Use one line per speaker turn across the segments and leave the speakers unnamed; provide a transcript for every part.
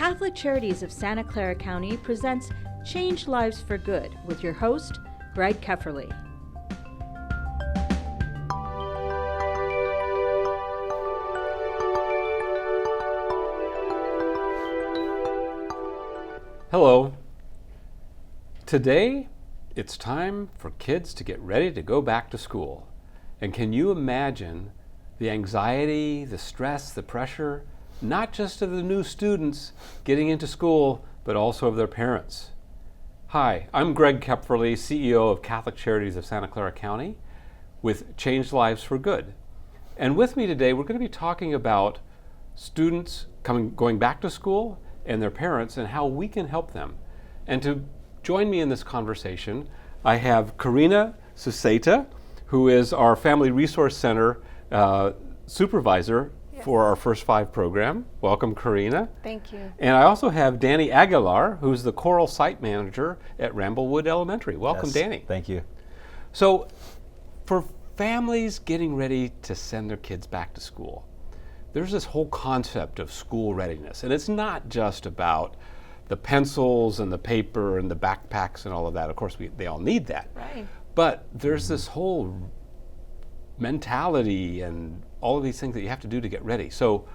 Catholic Charities of Santa Clara County presents Change Lives for Good with your host, Greg Kefferly.
Hello. Today, it's time for kids to get ready to go back to school. And can you imagine the anxiety, the stress, the pressure, not just of the new students getting into school, but also of their parents? Hi, I'm Greg Kepferly, CEO of Catholic Charities of Santa Clara County with Change Lives for Good. And with me today, we're going to be talking about students going back to school and their parents and how we can help them. And to join me in this conversation, I have Karina Suseta, who is our Family Resource Center supervisor for our First Five program. Welcome, Karina.
Thank you.
And I also have Danny Aguilar, who's the choral site manager at Ramblewood Elementary. Welcome,
Yes,
Danny.
Thank you.
So, for families getting ready to send their kids back to school, there's this whole concept of school readiness. And it's not just about the pencils and the paper and the backpacks and all of that. Of course, they all need that.
Right.
But there's this whole mentality and all of these things that you have to do to get ready. So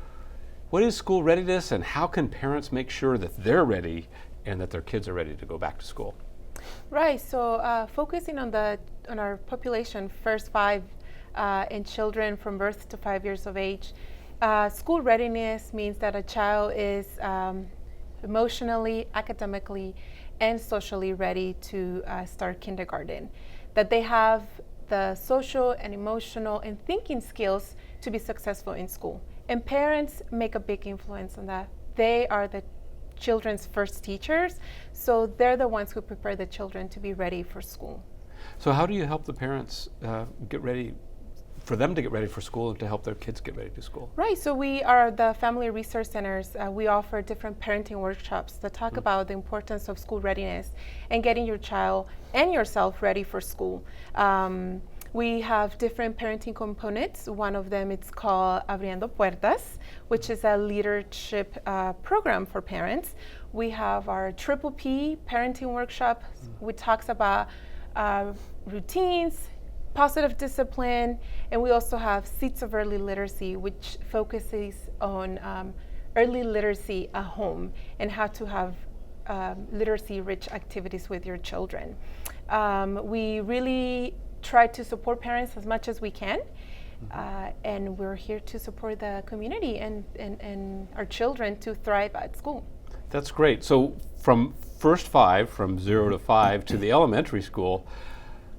what is school readiness, and how can parents make sure that they're ready and that their kids are ready to go back to school?
Right. So focusing on our population, first five in children from birth to 5 years of age, school readiness means that a child is emotionally, academically, and socially ready to start kindergarten. That they have the social and emotional and thinking skills to be successful in school. And parents make a big influence on that. They are the children's first teachers, so they're the ones who prepare the children to be ready for school.
So how do you help the parents get ready, for them to get ready for school and to help their kids get ready to school?
Right, so we are the Family Resource Centers. We offer different parenting workshops that talk about the importance of school readiness and getting your child and yourself ready for school. We have different parenting components. One of them is called Abriendo Puertas, which is a leadership program for parents. We have our Triple P parenting workshop, which talks about routines, positive discipline, and we also have Seeds of Early Literacy, which focuses on early literacy at home and how to have literacy-rich activities with your children. We really try to support parents as much as we can, and we're here to support the community and our children to thrive at school.
That's great. So from first five, from 0 to 5 to the elementary school,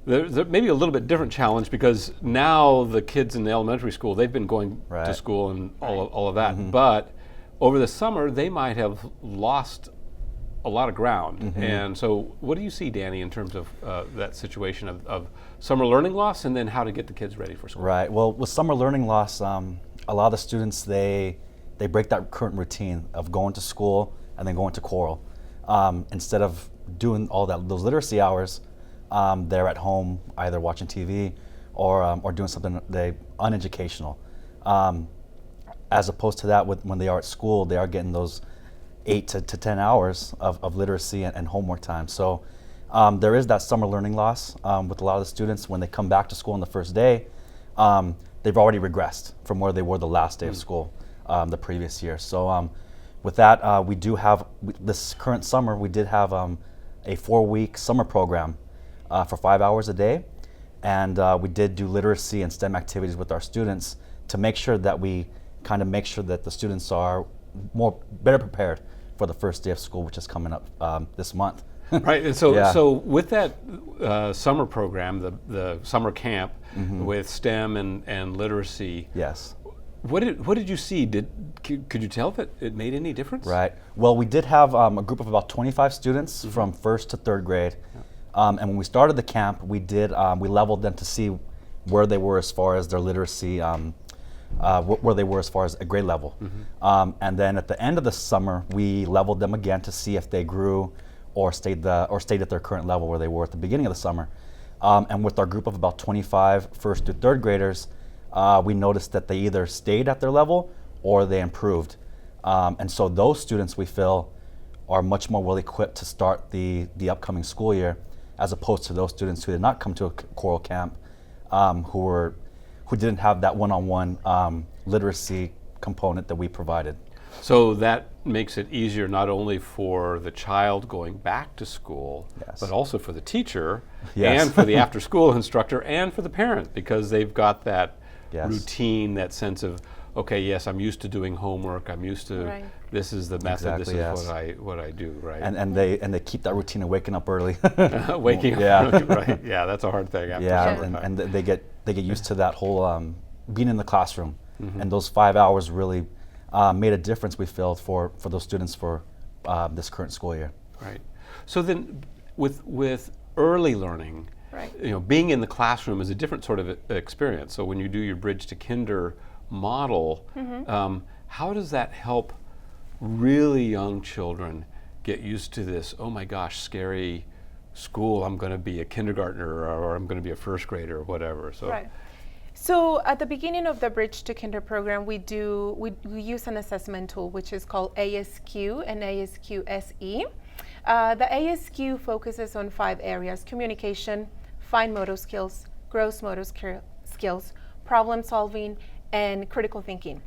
there's maybe a little bit different challenge, because now the kids in the elementary school, they've been going to school and all of that. But over the summer, they might have lost a lot of ground. And so what do you see, Danny, in terms of that situation of summer learning loss and then how to get the kids ready for school?
Right. Well, with summer learning loss, a lot of the students, they break that current routine of going to school and then going to choral. Instead of doing all those literacy hours, they're at home either watching TV or doing something uneducational. As opposed to that, when they are at school, they are getting those 8 to 10 hours of literacy and homework time. So there is that summer learning loss with a lot of the students. When they come back to school on the first day, they've already regressed from where they were the last day of school the previous year. So with that, we do have, this current summer, we did have a 4-week summer program for 5 hours a day. And we did do literacy and STEM activities with our students to make sure that we kind of make sure that the students are better prepared for the first day of school, which is coming up this month.
Right, and so with that summer program, the summer camp with STEM and literacy.
Yes.
What did you see? Could you tell if it made any difference?
Right. Well, we did have a group of about 25 students from first to third grade, and when we started the camp, we leveled them to see where they were as far as their literacy. Where they were as far as a grade level. And then at the end of the summer, we leveled them again to see if they grew or stayed at their current level where they were at the beginning of the summer. And with our group of about 25 first to third graders, we noticed that they either stayed at their level or they improved. And so those students, we feel, are much more well equipped to start the upcoming school year, as opposed to those students who did not come to a choral camp, who didn't have that one-on-one literacy component that we provided.
So that makes it easier not only for the child going back to school,
Yes.
but also for the teacher,
Yes.
and for the after-school instructor, and for the parent, because they've got that
Yes.
routine, that sense of, okay, yes, I'm used to doing homework. I'm used to
Right.
this is the method.
Exactly,
this is
yes.
what I do. Right.
And they keep that routine of waking up early.
Waking
Yeah.
up. Early, right. Yeah, that's a hard thing. After
Yeah,
summertime.
and they get used to that whole being in the classroom, and those 5 hours really made a difference, we feel, for those students for this current school year.
Right. So then, with early learning,
Right.
being in the classroom is a different sort of experience. So when you do your Bridge to Kinder model, how does that help really young children get used to this? Oh my gosh, scary school! I'm going to be a kindergartner, or I'm going to be a first grader, or whatever. So.
Right. So at the beginning of the Bridge to Kinder program, we use an assessment tool which is called ASQ and ASQ SE. The ASQ focuses on 5 areas: communication, fine motor skills, gross motor skills, problem solving, and critical thinking.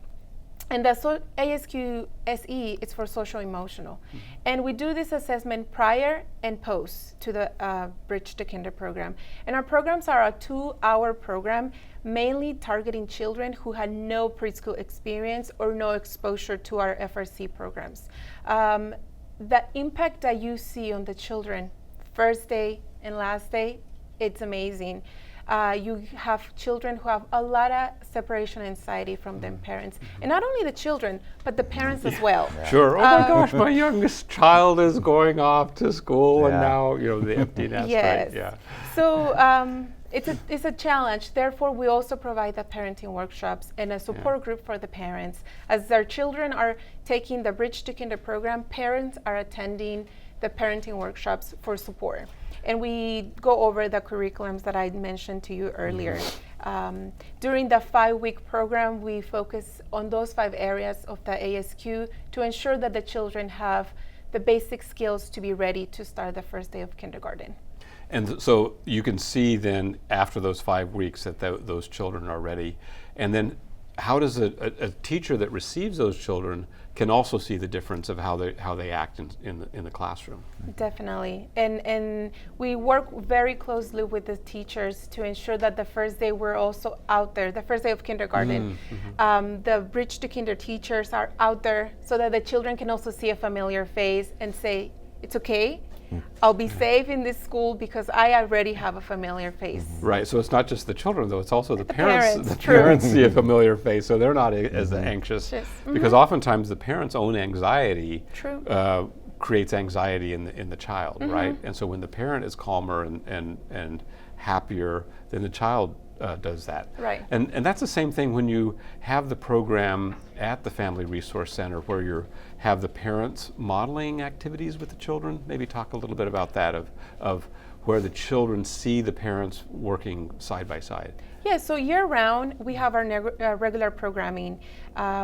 And the ASQ SE is for social emotional. And we do this assessment prior and post to the Bridge to Kinder program. And our programs are a 2-hour program, mainly targeting children who had no preschool experience or no exposure to our FRC programs. The impact that you see on the children first day and last day, it's amazing. You have children who have a lot of separation anxiety from their parents. And not only the children, but the parents as well.
Sure. Oh my gosh, my youngest child is going off to school, and
Yeah.
now the empty nest.
Yes.
Right? Yeah.
So it's a challenge. Therefore, we also provide the parenting workshops and a support group for the parents. As their children are taking the Bridge to Kinder program, parents are attending the parenting workshops for support. And we go over the curriculums that I mentioned to you earlier. During the 5-week program, we focus on those 5 areas of the ASQ to ensure that the children have the basic skills to be ready to start the first day of kindergarten.
And so you can see then after those 5 weeks that those children are ready. And then how does a teacher that receives those children can also see the difference of how they act in the classroom?
Definitely. And we work very closely with the teachers to ensure that the first day we're also out there, the first day of kindergarten. The Bridge to Kinder teachers are out there so that the children can also see a familiar face and say, it's okay, I'll be safe in this school because I already have a familiar face.
Right. So it's not just the children, though. It's also the
parents,
The
true.
parents see a familiar face, so they're not as anxious.
Yes.
Because oftentimes the parents' own anxiety
True.
creates anxiety in the child, right? And so when the parent is calmer and happier, then the child does that.
Right.
And that's the same thing when you have the program at the Family Resource Center where you have the parents modeling activities with the children. Maybe talk a little bit about that of where the children see the parents working side by side.
Yeah, so year-round, we have our regular programming.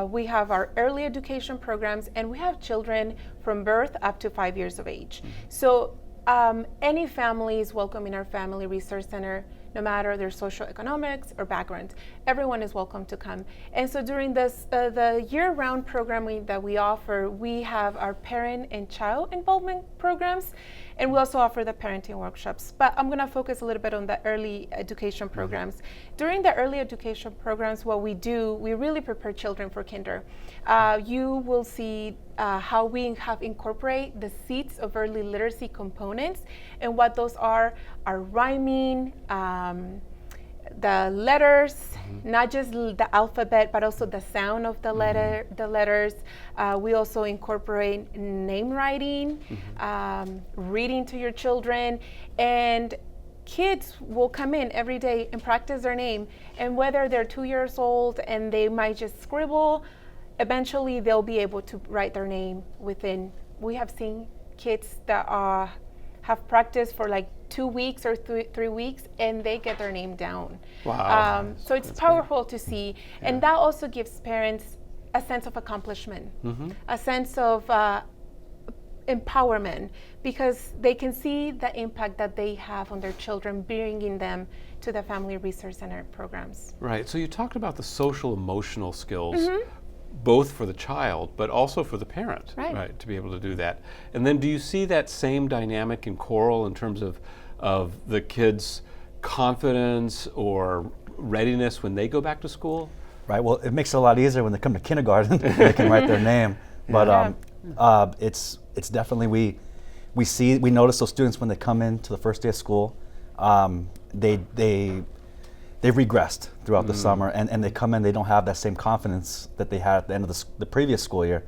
We have our early education programs, and we have children from birth up to 5 years of age. So any family is welcome in our Family Resource Center, no matter their socioeconomics or background. Everyone is welcome to come. And so during this, the year-round programming that we offer, we have our parent and child involvement programs, and we also offer the parenting workshops. But I'm gonna focus a little bit on the early education programs. During the early education programs, what we do, we really prepare children for kinder. You will see how we have incorporated the seeds of early literacy components, and what those are rhyming, the letters, not just the alphabet, but also the sound of the letters. We also incorporate name writing, reading to your children, and kids will come in every day and practice their name. And whether they're 2 years old and they might just scribble, eventually they'll be able to write their name within. We have seen kids that have practiced for like 2 weeks or 3 weeks, and they get their name down.
Wow.
So it's powerful to see, and that also gives parents a sense of accomplishment, a sense of empowerment, because they can see the impact that they have on their children, bringing them to the Family Resource Center programs.
Right. So you talked about the social emotional skills, both for the child, but also for the parent,
Right.
to be able to do that. And then do you see that same dynamic in choral in terms of the kids' confidence or readiness when they go back to school?
Right. Well, it makes it a lot easier when they come to kindergarten. They can write their name. But it's definitely we notice those students when they come in to the first day of school, they've regressed throughout the summer, and they come in, they don't have that same confidence that they had at the end of the previous school year.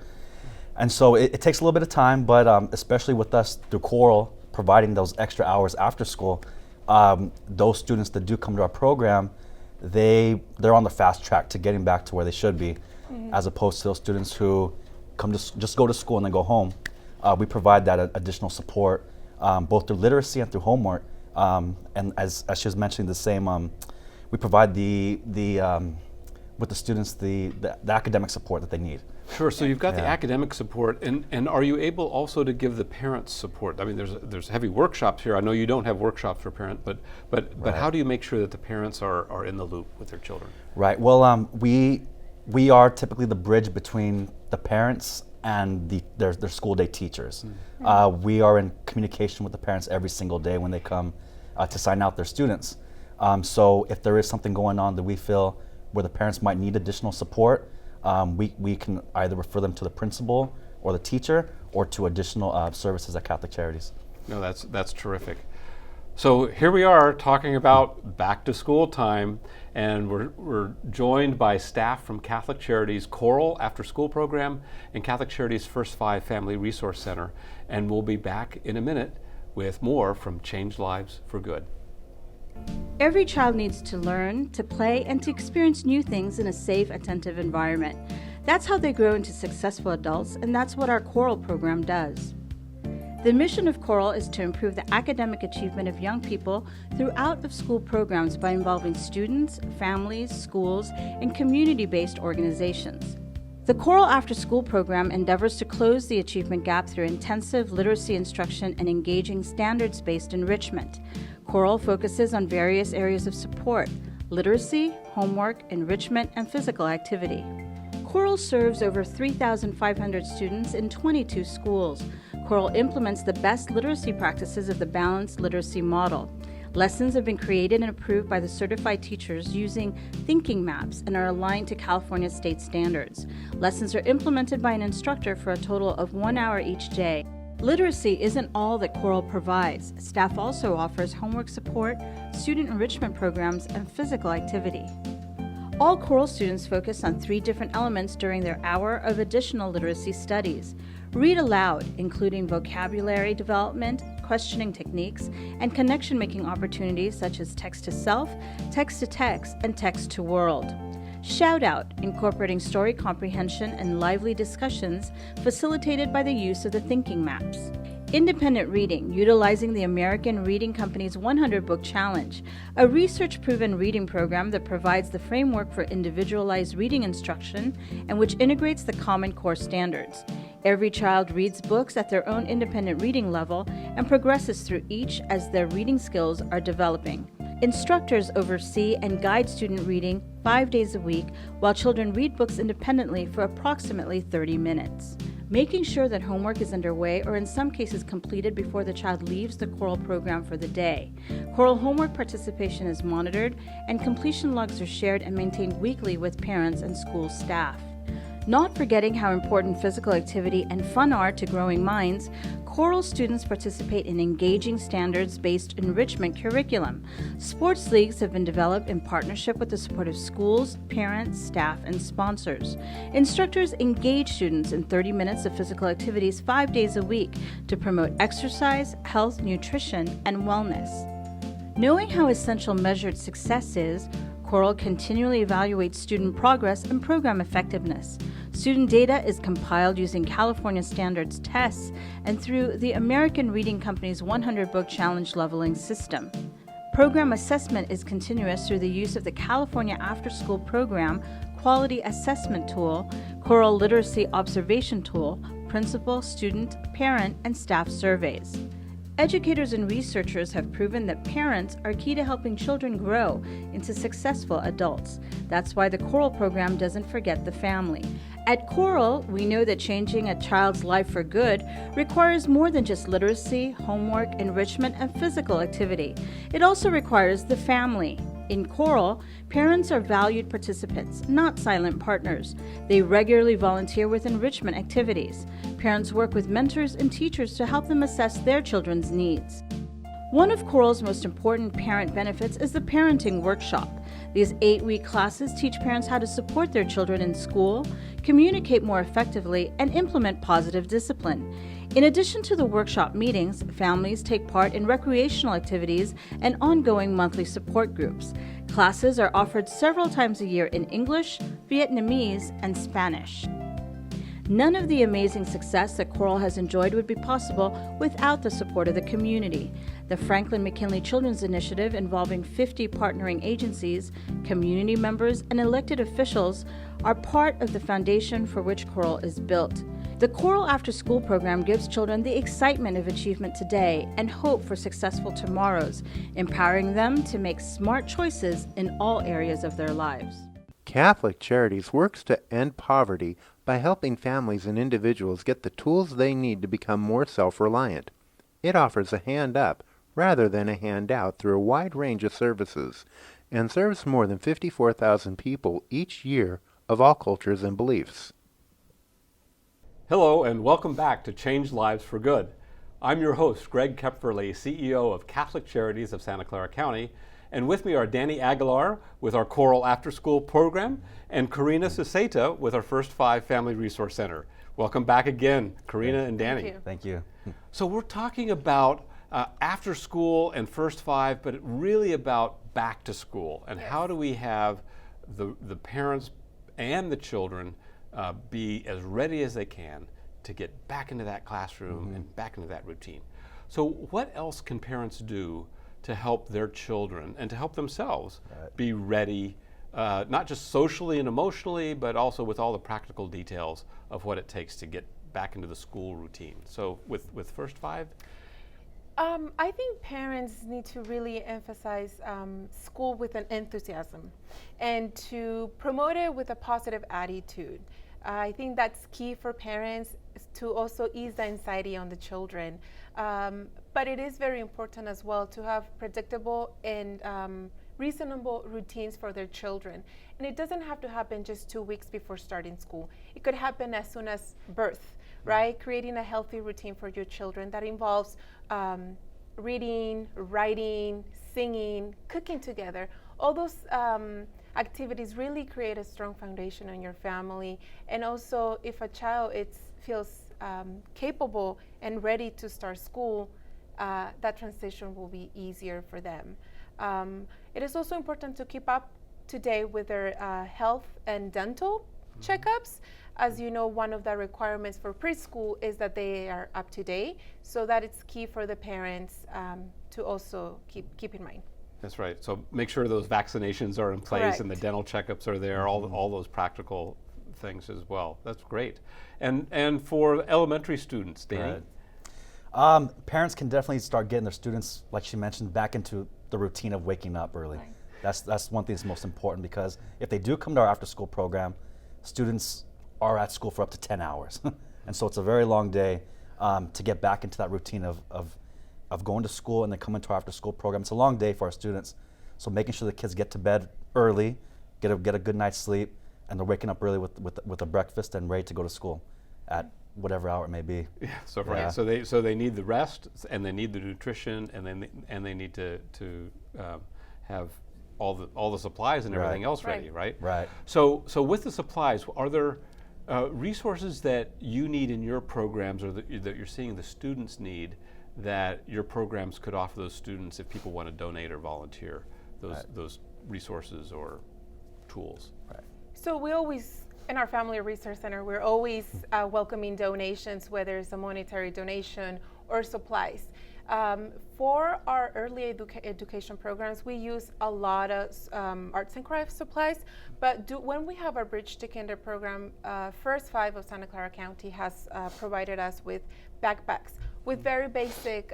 And so it takes a little bit of time, but especially with us through choral providing those extra hours after school, those students that do come to our program, they're on the fast track to getting back to where they should be, as opposed to those students who come to just go to school and then go home. We provide that additional support, both through literacy and through homework. And as she was mentioning, the same, we provide with the students the academic support that they need.
Sure. So you've got the academic support, and are you able also to give the parents support? I mean, there's heavy workshops here. I know you don't have workshops for parents, but how do you make sure that the parents are in the loop with their children?
Right. Well, we are typically the bridge between the parents and their school day teachers. We are in communication with the parents every single day when they come to sign out their students. So if there is something going on that we feel where the parents might need additional support, we can either refer them to the principal or the teacher or to additional services at Catholic Charities.
No, that's terrific. So here we are talking about back to school time, and we're joined by staff from Catholic Charities Choral After School Program and Catholic Charities First Five Family Resource Center, and we'll be back in a minute with more from Change Lives for Good.
Every child needs to learn, to play, and to experience new things in a safe, attentive environment. That's how they grow into successful adults, and that's what our choral program does. The mission of choral is to improve the academic achievement of young people through out-of-school programs by involving students, families, schools, and community-based organizations. The Choral After School program endeavors to close the achievement gap through intensive literacy instruction and engaging standards-based enrichment. Choral focuses on various areas of support: literacy, homework, enrichment, and physical activity. Choral serves over 3,500 students in 22 schools. Choral implements the best literacy practices of the balanced literacy model. Lessons have been created and approved by the certified teachers using thinking maps and are aligned to California state standards. Lessons are implemented by an instructor for a total of 1 hour each day. Literacy isn't all that Choral provides. Staff also offers homework support, student enrichment programs, and physical activity. All choral students focus on 3 different elements during their hour of additional literacy studies. Read aloud, including vocabulary development, questioning techniques, and connection-making opportunities such as text-to-self, text-to-text, and text-to-world. Shout out, incorporating story comprehension and lively discussions facilitated by the use of the thinking maps. Independent reading, utilizing the American Reading Company's 100 Book Challenge, a research-proven reading program that provides the framework for individualized reading instruction and which integrates the Common Core standards. Every child reads books at their own independent reading level and progresses through each as their reading skills are developing. Instructors oversee and guide student reading 5 days a week, while children read books independently for approximately 30 minutes. Making sure that homework is underway or in some cases completed before the child leaves the choral program for the day. Choral homework participation is monitored and completion logs are shared and maintained weekly with parents and school staff. Not forgetting how important physical activity and fun are to growing minds, choral students participate in engaging standards-based enrichment curriculum. Sports leagues have been developed in partnership with the support of schools, parents, staff, and sponsors. Instructors engage students in 30 minutes of physical activities 5 days a week to promote exercise, health, nutrition, and wellness. Knowing how essential measured success is, Choral continually evaluates student progress and program effectiveness. Student data is compiled using California standards tests and through the American Reading Company's 100 Book Challenge leveling system. Program assessment is continuous through the use of the California After School Program quality assessment tool, choral literacy observation tool, principal, student, parent, and staff surveys. Educators and researchers have proven that parents are key to helping children grow into successful adults. That's why the Choral program doesn't forget the family. At Choral, we know that changing a child's life for good requires more than just literacy, homework, enrichment, and physical activity. It also requires the family. In Choral, parents are valued participants, not silent partners. They regularly volunteer with enrichment activities. Parents work with mentors and teachers to help them assess their children's needs. One of Choral's most important parent benefits is the parenting workshop. These 8-week classes teach parents how to support their children in school, communicate more effectively, and implement positive discipline. In addition to the workshop meetings, families take part in recreational activities and ongoing monthly support groups. Classes are offered several times a year in English, Vietnamese, and Spanish. None of the amazing success that Choral has enjoyed would be possible without the support of the community. The Franklin McKinley Children's Initiative, involving 50 partnering agencies, community members, and elected officials, are part of the foundation for which Choral is built. The Choral After School program gives children the excitement of achievement today and hope for successful tomorrows, empowering them to make smart choices in all areas of their lives.
Catholic Charities works to end poverty by helping families and individuals get the tools they need to become more self-reliant. It offers a hand up rather than a handout through a wide range of services and serves more than 54,000 people each year of all cultures and beliefs.
Hello and welcome back to Change Lives for Good. I'm your host, Greg Kepferly, CEO of Catholic Charities of Santa Clara County, and with me are Danny Aguilar with our Choral After School program and Karina Seseta with our First Five Family Resource Center. Welcome back again, Karina and Danny.
Thank you.
So we're talking about after school and First Five, but really about back to school and how do we have the parents and the children be as ready as they can to get back into that classroom and back into that routine. So what else can parents do to help their children and to help themselves be ready, not just socially and emotionally, but also with all the practical details of what it takes to get back into the school routine? So with First Five?
I think parents need to really emphasize school with an enthusiasm and to promote it with a positive attitude. I think that's key for parents to also ease the anxiety on the children. But it is very important as well to have predictable and reasonable routines for their children. And it doesn't have to happen just 2 weeks before starting school. It could happen as soon as birth, right? Creating a healthy routine for your children that involves reading, writing, singing, cooking together. All those activities really create a strong foundation in your family. And also, if a child feels capable and ready to start school, that transition will be easier for them. It is also important to keep up to date with their health and dental checkups. As you know, one of the requirements for preschool is that they are up to date, so that it's key for the parents to also keep in mind.
That's right. So make sure those vaccinations are in place. Correct. And the dental checkups are there, all those practical things as well. That's great. And for elementary students, Danny?
Parents can definitely start getting their students, like she mentioned, back into the routine of waking up early. Right. That's one thing that's most important, because if they do come to our after school program, students are at school for up to 10 hours. And so it's a very long day to get back into that routine of going to school and then coming to our after school program. It's a long day for our students. So making sure the kids get to bed early, get a good night's sleep, and they're waking up early with a breakfast and ready to go to school at whatever hour it may be.
Yeah, so right. Yeah. So they need the rest, and they need the nutrition, and they need to have all the supplies and everything else ready, right?
Right.
So with the supplies, are there resources that you need in your programs, or that you're seeing the students need, that your programs could offer those students if people want to donate or volunteer those resources or tools?
Right.
So we always, in our Family Resource Center, we're always welcoming donations, whether it's a monetary donation or supplies. For our early education programs, we use a lot of arts and crafts supplies, but when we have our Bridge to Kinder program, First Five of Santa Clara County has provided us with backpacks with very basic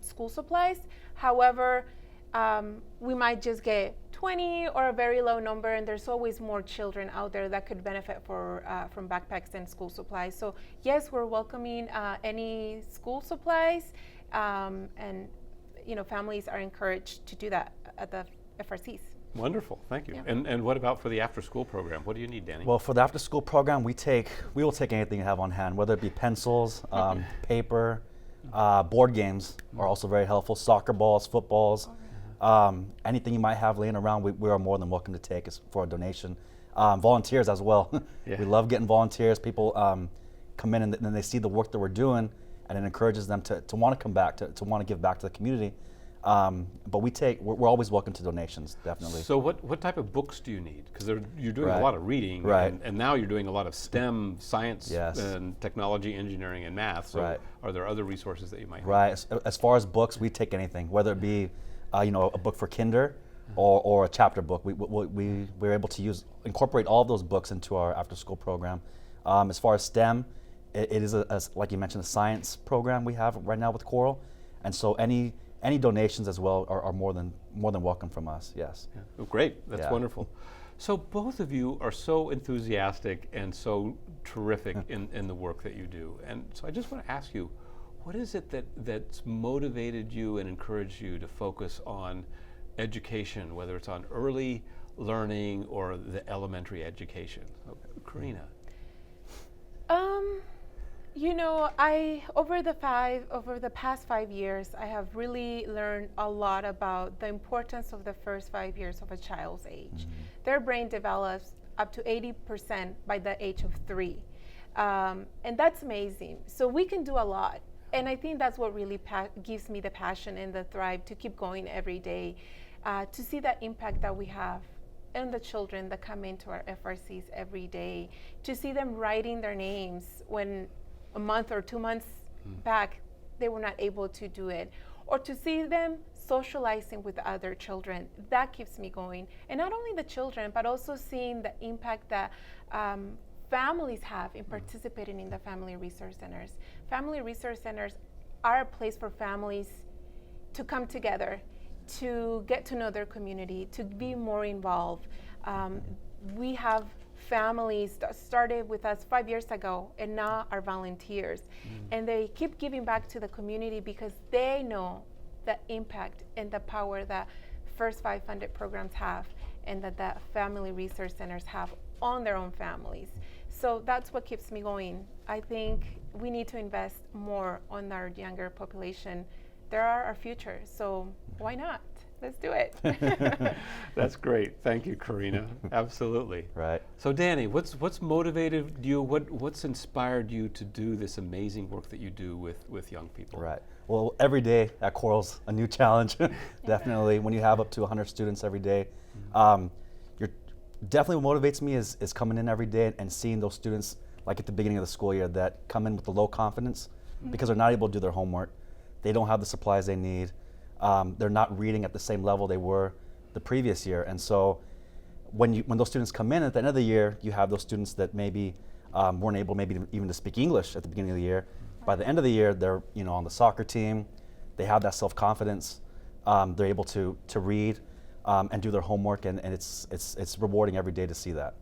school supplies. However, we might just get 20 or a very low number, and there's always more children out there that could benefit from backpacks and school supplies. So yes, we're welcoming any school supplies, and families are encouraged to do that at the FRCs.
Wonderful, thank you.
Yeah.
And what about for the after-school program? What do you need, Danny?
Well, for the after-school program, we will take anything you have on hand, whether it be pencils, paper, board games are also very helpful. Soccer balls, footballs, anything you might have laying around, we are more than welcome to take for a donation. Volunteers as well.
Yeah.
We love getting volunteers. People come in and then they see the work that we're doing, and it encourages them to want to come back, to want to give back to the community. But we're always welcome to donations, definitely.
So what type of books do you need? Because you're doing
Right.
a lot of reading,
Right.
and now you're doing a lot of STEM, science,
Yes.
and technology, engineering, and math. So
Right.
are there other resources that you might have?
Right. As far as books, we take anything, whether it be a book for kinder or a chapter book. We're able to incorporate all of those books into our after-school program. As far as STEM, it is like you mentioned, a science program we have right now with Coral, and so any donations as well are more than welcome from us. Yes.
Yeah. Oh, great, that's
Yeah.
wonderful. So both of you are so enthusiastic and so terrific in the work that you do. And so I just want to ask you, what is it that's motivated you and encouraged you to focus on education, whether it's on early learning or the elementary education? Karina.
Over the past 5 years, I have really learned a lot about the importance of the first 5 years of a child's age. Their brain develops up to 80% by the age of 3. And that's amazing. So we can do a lot. And I think that's what really gives me the passion and the thrive to keep going every day, to see the impact that we have and the children that come into our FRCs every day, to see them writing their names when a month or 2 months back they were not able to do it, or to see them socializing with other children. That keeps me going. And not only the children, but also seeing the impact that families have in participating in the Family Resource Centers. Family Resource Centers are a place for families to come together, to get to know their community, to be more involved. We have families that started with us 5 years ago and now are volunteers. And they keep giving back to the community because they know the impact and the power that First Five funded programs have and that the Family Resource Centers have on their own families. So that's what keeps me going. I think we need to invest more on our younger population. They're our future, so why not? Let's do it.
That's great. Thank you, Karina. Absolutely.
Right.
So Danny, what's motivated you? What's inspired you to do this amazing work that you do with young people?
Right. Well, every day at Coral's a new challenge. Definitely, when you have up to 100 students every day, definitely what motivates me is coming in every day and seeing those students, like at the beginning of the school year, that come in with a low confidence because they're not able to do their homework. They don't have the supplies they need. They're not reading at the same level they were the previous year. And so when those students come in at the end of the year, you have those students that maybe weren't able even to speak English at the beginning of the year. By the end of the year, they're on the soccer team. They have that self-confidence. They're able to read and do their homework, and it's rewarding every day to see that.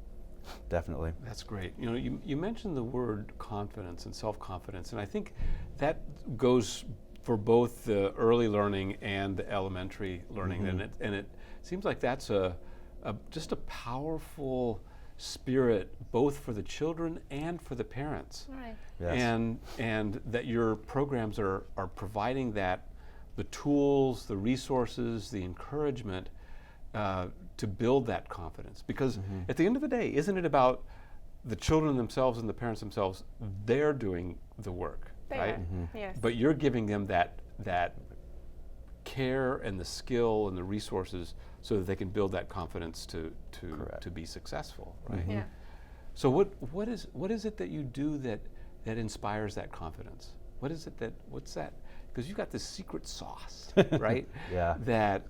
Definitely.
That's great. You mentioned the word confidence and self-confidence, and I think that goes for both the early learning and the elementary learning, and it seems like that's just a powerful spirit both for the children and for the parents.
Right.
Yes.
And that your programs are providing the tools, the resources, the encouragement to build that confidence. Because at the end of the day, isn't it about the children themselves and the parents themselves? They're doing the work, right?
Yes.
But you're giving them that care and the skill and the resources so that they can build that confidence to be successful, right?
Yeah.
So what is it that you do that inspires that confidence? What's that? because you've got this secret sauce, right?
Yeah.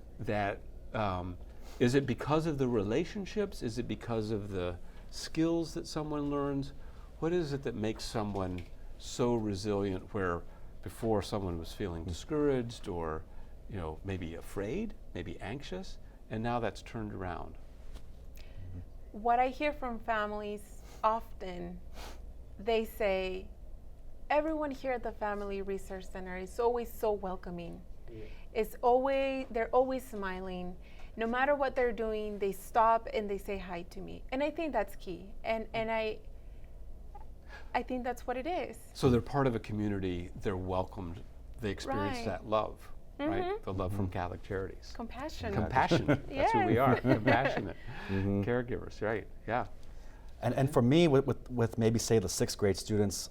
Is it because of the relationships? Is it because of the skills that someone learns? What is it that makes someone so resilient where before someone was feeling discouraged or, maybe afraid, maybe anxious, and now that's turned around?
What I hear from families often, they say, everyone here at the Family Resource Center is always so welcoming. They're always smiling. No matter what they're doing, they stop and they say hi to me. And I think that's key. And I think that's what it is.
So they're part of a community, they're welcomed, they experience
Right.
that love, right? The love from Catholic Charities.
Compassion.
Compassionate, that's who we are, compassionate caregivers, right, yeah.
And for me, with maybe say the 6th grade students,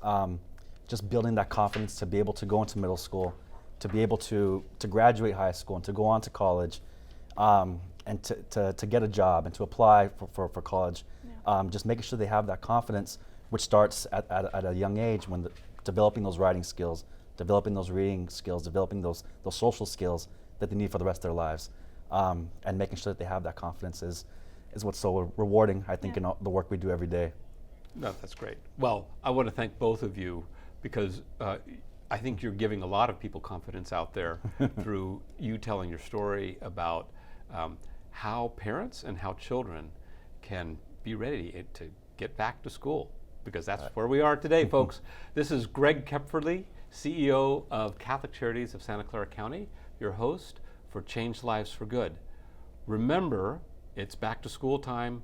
just building that confidence to be able to go into middle school, to be able to graduate high school and to go on to college, and to get a job and to apply for college, just making sure they have that confidence, which starts at a young age when developing those writing skills, developing those reading skills, developing those social skills that they need for the rest of their lives, and making sure that they have that confidence is what's so rewarding, I think, in all the work we do every day.
No, that's great. Well, I want to thank both of you because I think you're giving a lot of people confidence out there through you telling your story about how parents and how children can be ready to get back to school, because that's where we are today, folks. This is Greg Kepferly, CEO of Catholic Charities of Santa Clara County, your host for Change Lives for Good. Remember, it's back to school time.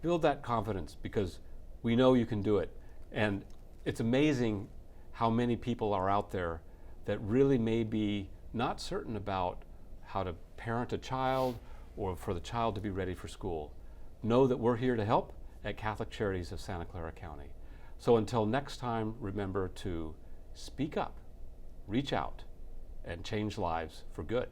Build that confidence because we know you can do it. And it's amazing how many people are out there that really may be not certain about how to parent a child or for the child to be ready for school. Know that we're here to help at Catholic Charities of Santa Clara County. So until next time, remember to speak up, reach out, and change lives for good.